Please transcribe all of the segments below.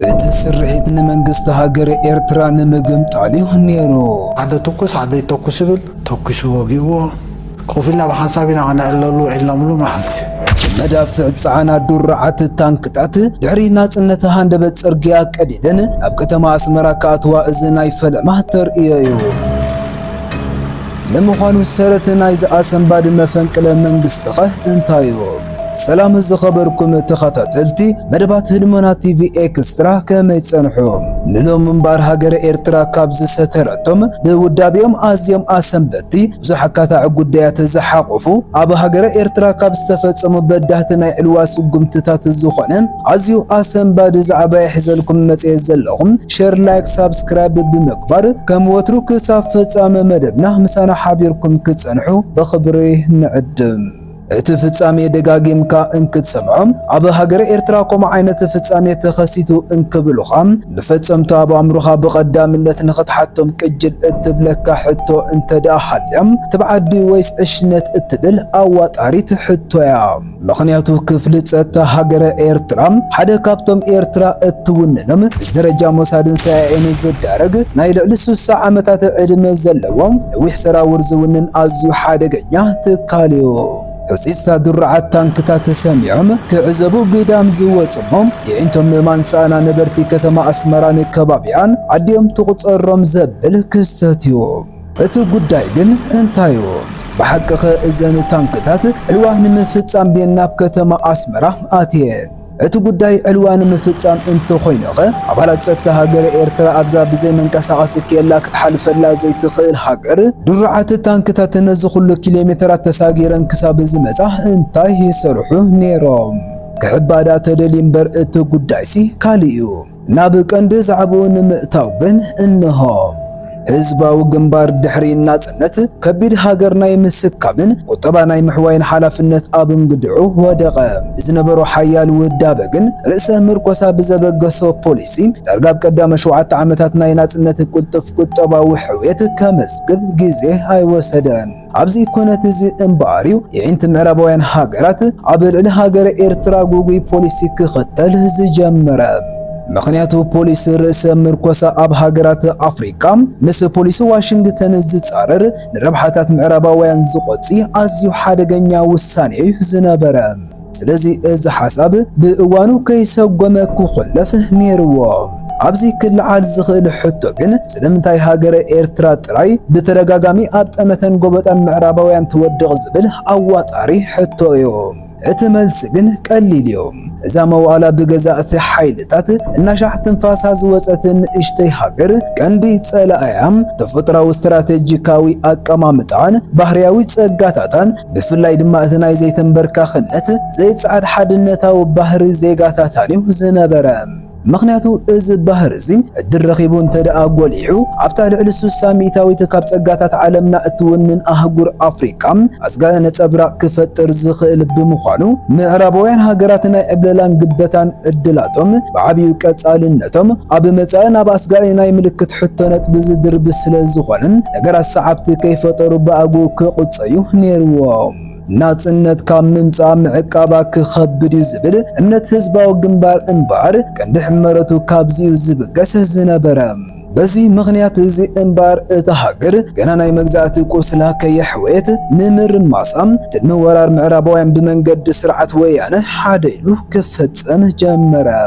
بتسرعت منجست هاجر إيرترا نمجم تعليه نيرو عدا توكس عدا توكس بل توكس وجيو خوفنا بحسابنا عنا إلا ملو ما حد مدافع صعنا درعت التانكتات دعري ناس انتها اندبت سرقيا قديدن اب كتما اسمرا كاتوا ازناي فلما ترئيو لمخانو سرت نايز اسنباد مفنقل منغستخه انتايو سلام الزخبركم تخاتلتي مدبات هدمونا تي في اكسترا كما يصنحو نلوم منبار هاجر ايرترا كابز سترتم بودابيوم ازيوم اسنبتي زحكاتا غديات زحقفو اب هاجر ايرترا كابز تفصمو بدهتنا علواس غمتታት زخونه ازيو اسنباد زعبا يحزلكم مصي زلهم شير لايك سبسكرايب بمقبر كم وترو كساف فصام مدبنا مسانا حبيركم كصنحو بخبري نعدم اتفصامي دغاغيمكا انكتسمعم ابا هاجر ايرترا كوم عينت فصامي تخسيتو انكبلوخام لفصمتا بامروخا بقدامنت نختحتم قجل اتبلكا حتو انت داحلم تبعدي ويس اشنت اتبل اواطاري تحتو يا مخنياتو كفل صتا هاجر ايرترا حدا كابتم ايرترا اتوننم درجه موسادن ساين زدارغ ناي لسوس عامتات ادم زلوم ويحسرا ورزونن ازيو حادغኛ تكاليو حسيستا درعات تانكتات سميعم كعزبو قدام زواتهم يعنتم مانسانا نبرتي كتما اسمران كبابيان عديم تقصرم زبل كستاتيو اتو قدايقن انتايو بحقق ازان تانكتات الواهن مفتسام بيناب كتما اسمرا اتين اتو قداي علوان مفتسام انتو خوينوغ عبالات ستا هاجر ايرترا ابزا بزي منكساقس كيلا كتحالف لا زي تخيل هاجر درعات تانكتات نزخلو كيلومترات تساقيران كساب زمزا انتاي يسرحو نيروم كعبادات دليمبر اتو قدايسي كاليو نابك اندز عبون مئتاوغن انهم حزباو جنبار دحري الناصنت كبيد هاجرناي مسكامن وطباناي محواين حلافنت ابن قدعو ودقه زنبرو حيال ودابغن رئيس مركوسا بزبغسو بوليسي درغاب قدام شوعات عامتات ناي ناصنت قلطف قطباو حويت كمسقب غزي هاي وسدان ابزي كونت زي امباريو يعنت معربوين هاجرات عبل الهاجر ايرترا غوغي بوليسي كختل زجمره مخنياتو بوليس رئيس مركوسا اب هاجرات افريكا مس بوليس واشنطن زصارر نربحاتات معرباوያን زقوصي ازيو حادغኛ ውሳኔ زنبره ስለዚህ እዚ حساب بእዋኑ ከይሰጎመኩ خلف نيرو ابزي كل عال زخل حتو ግን ስለምንታይ ሃገረ ኤርትራ ጥራይ በተደጋጋሚ አብጠመተን ጎበጣን ምዕራባውያን ተወድቕ ዝብል አዋጣሪ ሕቶ እዩ اتملس ግን ቀሊል እዩ እዛ መዋላ በገዛእቲ ሓይልታት እናሻሕ ትንፋሳ ዝወፀትን እሽተይ ሃገር ቀንዲ ጸላእያም ተፈጥራዊ ስትራቴጂካዊ አቀማምጣን ባህርያዊ ጸጋታታን ብፍላይ ድማ እቲ ናይ ዘይተንበርካኽነት ዘይጻዕድ ሓድነታዊ ባህሪ ዜጋታታን እዩ ዝነበረ مخنياتو از بحر زي الدرخيبون تدعا قوليعو عبتا لعلسو ساميتاوي تكاب تقاتات عالمنا اتونن اهقور افريكا ازقايا نتابرا كفتر زخيل بمخانو معرابوين هاقراتنا ابلالان قدبتان الدلاتهم بعبيو كاتسالنتهم ابي متانا باسقاينا يملكت حتونت بزدر بسلزخوانن نقرا السعبت كيف طرب اقو كقصيو نيروهم ناصنت كامنصا معقابا كخبد يزبل امنت حزباو جنبار انبار كندح مرتو كابزيو زبقس زنبره بزي مغنيات زي انبار اتهاجر جناناي مغزاتي قوسلا كيحويت نمر ماسام تنورار معرباوين بمنقد سرعه ويانه حاديلو كفتصم جمره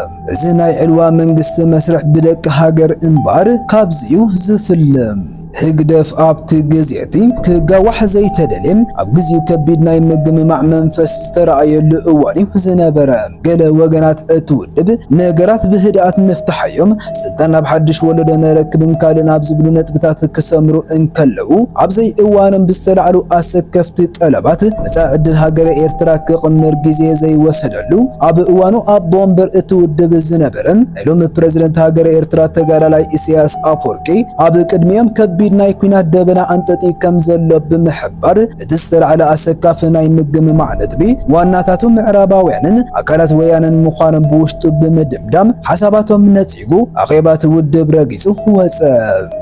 زناي علوا منغست مسرح بدك هاجر انبار كابزيو زفلم هجدف ابت غزيتي كغواح زي تدلم اب غزيو كبيد ناي مغم مع منفس تراي لؤواني زنبره قال وغنات اتودب نغرات بهدات نفتحيهم سلطان بحدش ولد نركبن كالنا بزبل نطبታት كسمرو انكلو ابزي اوانم بستلعلو اسكفت طلبات مساعد الهاجر ايرترا كقمر غزي زي وسدلو اب اوانو اب بومبر اتودب زنبره علوم بريزيدنت هاجر ايرترا تغالالاي اسياس افوركي اب قدميم بيد ناي كوينات دبنا انتطي كم زلو بمحبر تستر على اسكاف ناي مغم معنت بي واناتاتو معرباويانن اكلات ويانن مخانن بوشط بمدمدم حساباتهم نصيغو اخيبات ودب رغيصو وص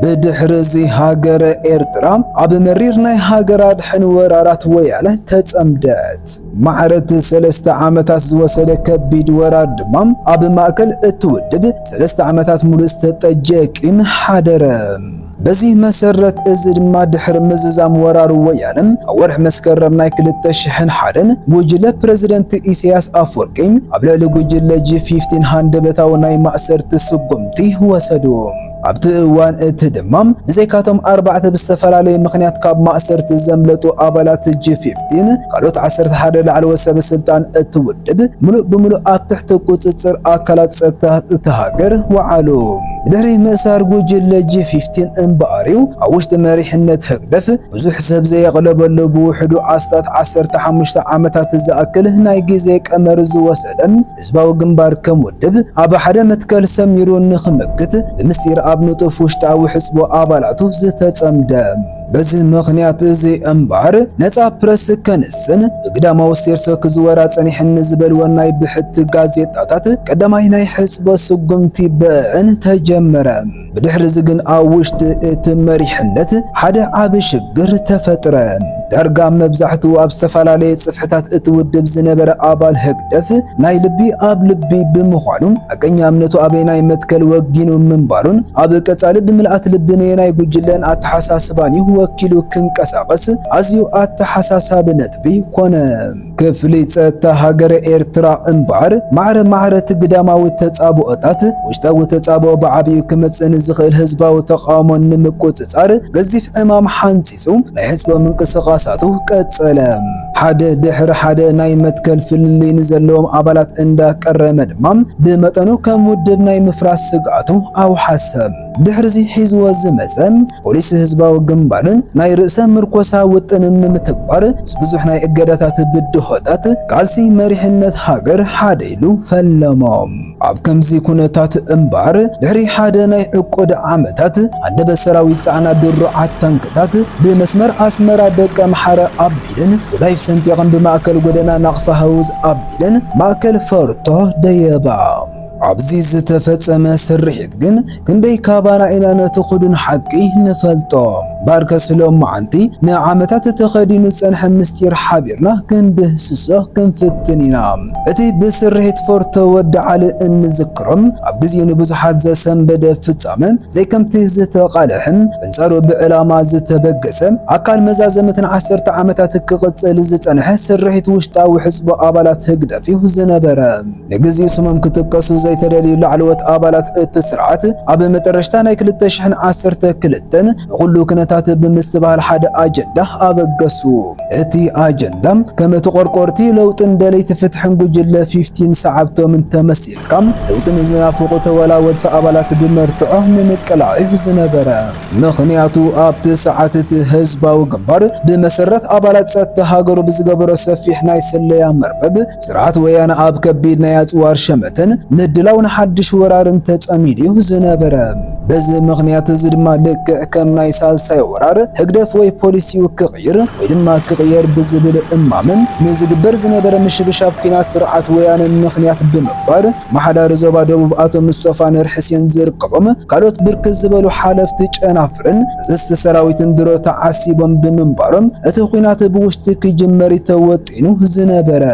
بدحرزي هاجر ايرترا اب مرير ناي هاجرات حن ورارات وياله تصمدت معرة 3 ዓመታት ዝወሰደ ከቢድ ወራር ድማ ኣብ ማእከል እትውድብ 3 ዓመታት ሙሉ ዝተጠጀቂም ሓደረ በዚህ መሰረት እዚ ድማ ድሕር ምዝዛም ወራሩ ወያነም ወርሕ መስከረም ናይ 2001 ጉጅለ ፕሬዝደንት ኢሳያስ አፈወርቂ ኣብ ልዕሊ ጉጅለ G15 ሃንደበታዊ ናይ ማእሰርቲ ስጉምቲ ወሰዱ ኣብቲ እዋን እቲ ድማ ብዘይካቶም 4 ብዝተፈላለየ ምኽንያት ካብ ማእሰርቲ ዘምለጡ ኣባላት G15 ካልኦት 11 ላዕለወ ሰብ ስልጣን እትውድብ ሙሉእ ብምሉእ ኣብ ትሕቲ ቁፅፅር ኣካላት ጸጥታ እቲ ሃገር ወዓሉ ድሕሪ ምእሳር ጉጅለ G15 እምበኣሪው ኣብ ውሽጢ መሪሕነት ህግደፍ ብዙሕ ሰብ ዘየቕለበሉ ብውሕዱ ኣስታት 15 ዓመታት ዝኣክል ናይ ግዜ ቀመር ዝወሰደ ህዝባዊ ግንባር ከም ውድብ ኣብ ሓደ መትከል ሰሚሩ ንኽምክት ብምስጢር ኣብ ንጡፍ ውሽጣዊ ሕዝቡ ኣባላቱ ዝተጸምደ በዚህ ምኽንያት እዚ እምባር ነፃ ፕረስ ከንስን ብግዳማዊ ሴርሶ ክዝወራ ጸኒሕን ዝበልዎ ናይ ብሕቲ ጋዜጣታት ቀዳማይ ናይ ሕዝቦ ስጉምቲ ብዕን ተጀመረ ብድሕሪ ዝግን ኣብ ውሽጢ እቲ መሪሕነት ሓደ ዓብ ሽግር ተፈጥረ ዳርጋ መብዛሕትኡ ኣብ ዝተፈላለዩ ጽፍሕታት እትውድብ ዝነበረ ኣባል ህግደፍ ናይ ልቢ ኣብ ልቢ ብምዃኑ ኣቀኛ እምነቱ ኣበይ ናይ መትከል ወጊኑ ምንባሩን ኣብ ቀጻሊ ብምልኣት ልቢ ናይ ጉጅለን ኣተሓሳስባን ወኪሉ ክንቀሳቀስ ኣዝዩ ኣተሓሳሳቢ ነጥቢ ኮነ ክፍሊ ጸጥታ ሃገረ ኤርትራ እምባር ማዕረ ግዳማዊ ተጻብኦታት ውሽጣዊ ተጻብኦ ብዓብዩ ክመጽን ዝኽእል ህዝባዊ ተቃውሞ ንምቁጽጻር ገዚፍ ዕማም ሓንጺጹ ናይ ህዝባዊ ምንቅስቓሳቱ ቀጸለ ሓደ ድሕሪ ሓደ ናይ መትከል ፍልሊን ዘለዎም ኣባላት እንዳቀረመ ድማ ብመጠኑ ከም ውድብ ናይ ምፍራስ ስግኣቱ ኣውሓሰብ ድሕርዚ ሒዝዎ ዝመጸም ፖሊስ ህዝባዊ ግንባርን ናይ ርእሰ ምርኮሳ ውጥንን ንምትግባር ብዙሕ ናይ እገዳታት ብድሆታት ቃልሲ መሪሕነት ሃገር ሓደይሉ ፈለሞም ኣብ ከምዚ ኩነታት እምባር ድሕሪ ሓደ ናይ ዕቁድ ዓመታት ኣንደበት ሰራዊት ጻዕና ድሩዓት ታንክታት ብመስመር ኣስመራ ደቀ መሓረ ኣቢልን ወዳይፍ ሰንቲቕን ብማእከል ጎደና ናቕፋ ሃውዝ ኣቢልን ማእከል ፈርቶ ደየባ ኣብዚ ዝተፈጸመ ስርሒት ግን ክንደይ ካባና ኢና ነቲ ኹዱን ሓቂ ንፈልጦ ባርከስሎም መዓንቲ ንዓመታት ተኸዲኑ ጸንሐ ምስጢር ሓቢርና ክንድህስሶ ክንፍትን ኢና እቲ ብስርሒት ፈርቶ ወድዓሊ እንዝክሮም ኣብ ግዚኡ ንብዙሓት ዘሰንበደ ፍጻመ ዘይከምቲ ዝተቓልሕን ብንጻሩ ብዕላማ ዝተበገሰ ኣካል መዛዘመትን 10 ዓመታት ክቕጽል ዝጸንሐ ስርሒት ውሽጣዊ ሕዝቢ ኣባላት ህግደፊሁ ዝነበረ ንግዚኡ ስሞም ክጥቀሱ ዘይተደልዩ ላዕለዎት ኣባላት እቲ ስርዓት ኣብ መጨረሻ ናይ 2012 ኩሉ ክነታት ብምስትባህል ሓደ ኣጀንዳ ኣበገሱ እቲ ኣጀንዳ ከም ተቆርቆርቲ ለውጥን ደለይቲ ፍትሕን ጉጅለ 15 ሰዓብቶምን ተመሲልካም ለውጥን ዝናፍቁ ተወላወልቲ ኣባላት ብመርትዖ ንምቅላዕ ዝነበረ ምኽንያቱ ኣብቲ ሰዓት እቲ ህዝባዊ ግንባር ብመሰረት ኣባላት ጸጥታ ሃገሩ ብዝገበሮ ሰፊሕ ናይ ስለያ መርበብ ስርዓት ወያነ ኣብ ከቢድ ናይ ኣጽዋር ሸመተን ምድላው ንሓድሽ ወራርን ተጸሚዱ ዝነበረ በዚ ምኽንያት እዚ ድማ ልክዕ ከም ናይ ሳልሳይ ወራር ህግደፍ ወይ ፖሊሲ ክቕይር ወይ ድማ ክቕየር ብዝብል እማምን ንዝግበር ዝነበረ ምሽብሻብ ኩናት ስርዓት ወያነ ምኽንያት ብምግባር ማሕዳር ዞባ ደቡብ ኣቶ ሙስጠፋ ነር ሕሴን ዝርከቦም ካልኦት ብርክት ዝበሉ ሓለፍቲ ጨናፍርን ዝስተ ሰራዊትን ድሮ ተዓሲቦም ብምንባሮም እቲ ኩናት ብውሽጢ ክጅመር ተወጢኑ ዝነበረ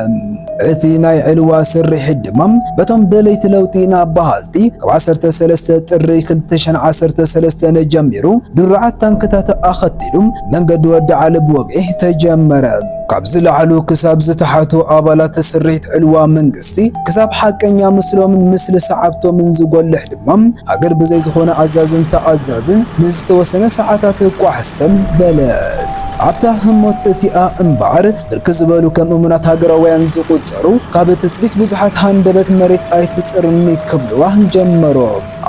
እቲ ናይ ዕልዋ ስርሒት ድማ በቶም ደለይቲ ለውጢ ናባሃልቲ ካብ 13 ጥሪ 2013 ጀሚሩ ድሩዓት ታንክታት ኣኸቲሉ መንገዲ ወድዓሊ ብወግዒ ተጀመረ ካብ ዝለዓሉ ክሳብ ዝተሓቱ ኣባላት ስርሒት ዕልዋ መንግስቲ ክሳብ ሓቀኛ ምስሎምን ምስሊ ሰዓብቶምን ዝጎልሕ ድማ ሃገር ብዘይ ዝኾነ ኣዛዝን ተኣዛዝን ንዝተወሰነ ሰዓታት ቋሕሰም በለት ኣብታ ህሞት እቲኣ እምባር ብርክት ዝበሉ ከም እሙናት ሃገራውያን ዝቁጸሩ ካብ ትጽቢት ብዙሓት ሃንደበት መሬት ኣይትጽርኒ ክብልዋ ጀመሮ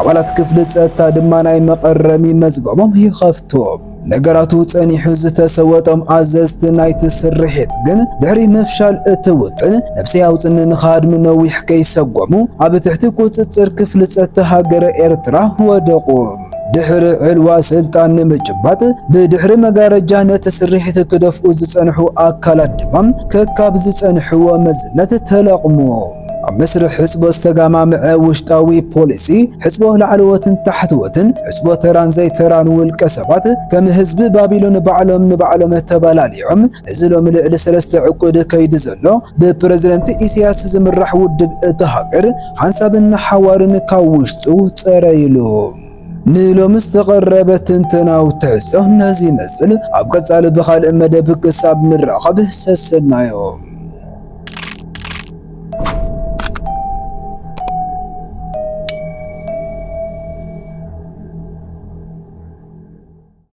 ኣባላት ክፍሊ ጸጥታ ድማ ናይ መቐረሚ መዝገቦም ይኸፍቶም ነገራቱ ጸኒሑ ዝተሰወጦም ኣዘዝቲ ናይቲ ስርሒት ግን ድሕሪ ምፍሻል እቲ ውጥን ነብሲ ኣውፅን ንኻድሚ ነዊሕ ከይሰጎሙ ኣብ ትሕቲ ቁፅፅር ክፍሊ ጸጥታ ሃገረ ኤርትራ ወደቑ ድሕሪ ዕልዋ ስልጣን ንምጭባጥ ብድሕሪ መጋረጃ ነቲ ስርሒት ክደፍኡ ዝጸንሑ ኣካላት ድማ ከካብ ዝጸንሕዎ መዝነት ተለቕሙ ኣብ መስርሕ ሕፅቦ ዝተጋማምዐ ውሽጣዊ ፖሊሲ ሕፅቦ ላዕለዎትን ታሕተዎትን ሕፅቦ ተራን ዘይተራን ውልቀ ሰባት ከም ህዝቢ ባቢሎን ባዕሎም ንባዕሎም ተባላሊዖም እዚ ሎሚ ልዕሊ 3 ዕቁድ ከይዲ ዘሎ ብፕረዚደንት ኢሳያስ ዝምራሕ ውድብ እቲ ሃገር ሓንሳብን ሓዋርን ካብ ውሽጡ ጸረይሉ ንሎም ዝተቐረበ ትንተናዊ ትሕዝቶ ነዚ ይመስል ኣብ ቀጻሊ ብኻልእ መደብ ክሳብ ንራኸብ ሰሰናዮ